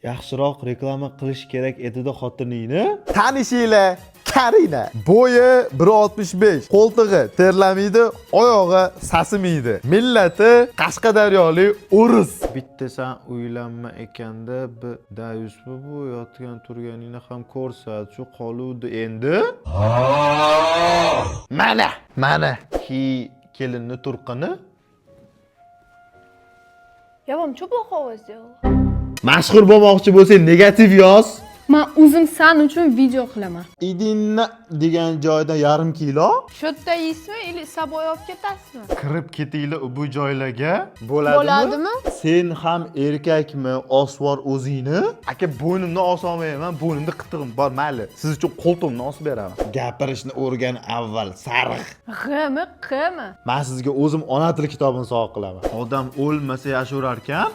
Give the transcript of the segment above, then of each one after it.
Yaxshiroq reklama qilish kerak edi-da xotiningni. Tanishinglar, Karina. Bo'yi 1.65, qo'ltig'i terlamaydi, oyog'i sasimaydi. Millati Qashqadaryolik o'ris. Bitta sen uylanma ekanda dayusmi bu yotgan turganingni ham ko'rsat. Shu qoluvdi endi. Mana. Kelinni turqini. Я вам что плохого сделала? Mashhur bo'lmoqchi bo'lsang negativ yoz. Men o'zim san uchun video qilaman. Idinni degan joyda 1/2 kilo Sho'tta yeysizmi или с собой olib ketasizmi? kirib ketinglar bu joylarga. Bo'ladimi? Sen ham erkakmi, osvor o'zingni? Aka bo'ynimni osolmayman, bo'ynimda qitig'im bor, mayli. Siz uchun qo'ltimni osib beraman. Gapirishni o'rgan avval, sariq. G'mi, qimi. Men sizga o'zim ona tili kitobini sovg'a qilaman. Odam o'lmasa yasharar ekan.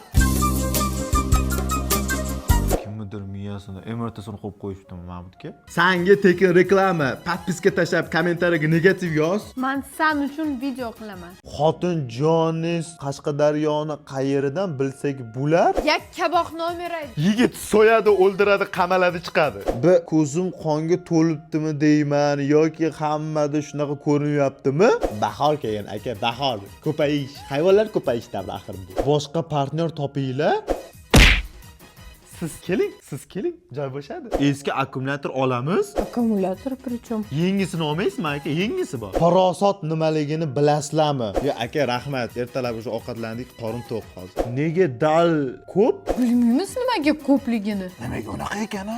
Miyasini MRTsini qo'yib qo'yishdim Mahmudga. Senga tekin reklama, podpiska tashlab, kommentariyaga negativ yoz. Men san uchun video qilaman. Xotin joningiz Qashqadaryoni qayeridan bilsak bular? Yakkaboq nomer ayt. Yigit so'yadi, o'ldiradi, qamaladi, chiqadi. Ko'zim qonga to'libdimi deyman yoki hammada shunaqa ko'rinyaptimi? Bahor kelgan aka, bahor. Ko'payish, hayvonlar ko'payish davri axir bu. Boshqa partnyor topinglar. Siz keling, joy bo'shadi. Eski akkumulyator olamiz. Akkumulyator prichom? Yengisini olmaysizmi aka? Yengisi bor. Farosat nimaligini bilasizlarmi? Yo aka, rahmat. Ertalab o'sha ovqatlandik, qorin to'q hozir. Nega dal ko'p? Bilmaymiz nimaga ko'pligini. Nimaga unaqa ekan-a?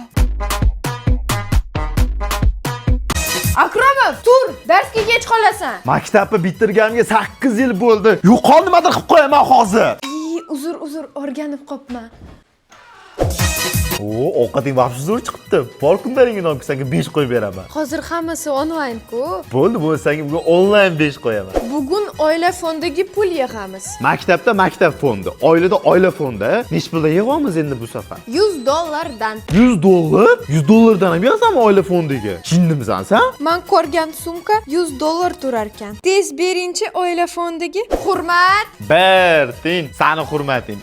Akromov, tur, darsga kech qolasan. Maktabni bitirganimga 8 yil bo'ldi. Yo'qol nimadir qilib qo'yaman hozir. Uzr, o'rganib qopman. Ovqating vaqti zo'r chiqibdi. Bor kunlaringni olib senga 5 qo'yib beraman. Hozir hammasi onlayn-ku. Bo'ldi, senga bugun onlayn 5 qo'yaman. Bugun oila fondiga pul yig'amiz. Maktabda maktab fondi, oilada oila fondi. Nech puldan yig'amiz endi bu safar? $100 dan. $100? $100 ham yozaman oila fondiga. Jinnimisan sen? Men ko'rgan sumka $100 turar ekan. Tez berinchi oila fondiga. Hurmat. Bertin, seni hurmating.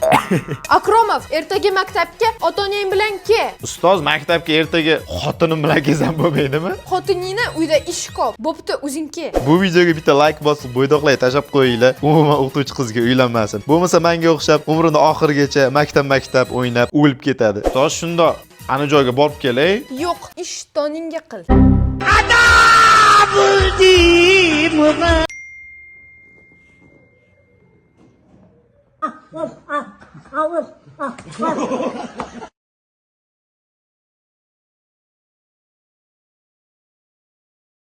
Akromov, ertaga maktabga ota-onang bilan ke. Ustoz, maktabga ertaga xotinim bilan kelsam bo'lmaydimi? Xotiningni uyda ish ko'p. Bo'pti, o'zing ke. Bu videoga bitta like bosib, bo'ydoqlay tashab qo'yinglar. Umuman o'qituvchi qizga uylanmasin. Bo'lmasa menga o'xshab umrini oxirigacha maktab o'ynab o'lib ketadi. Tosh shundoq, ana joyga borib kelay. Yo'q, ish toningga qil. I was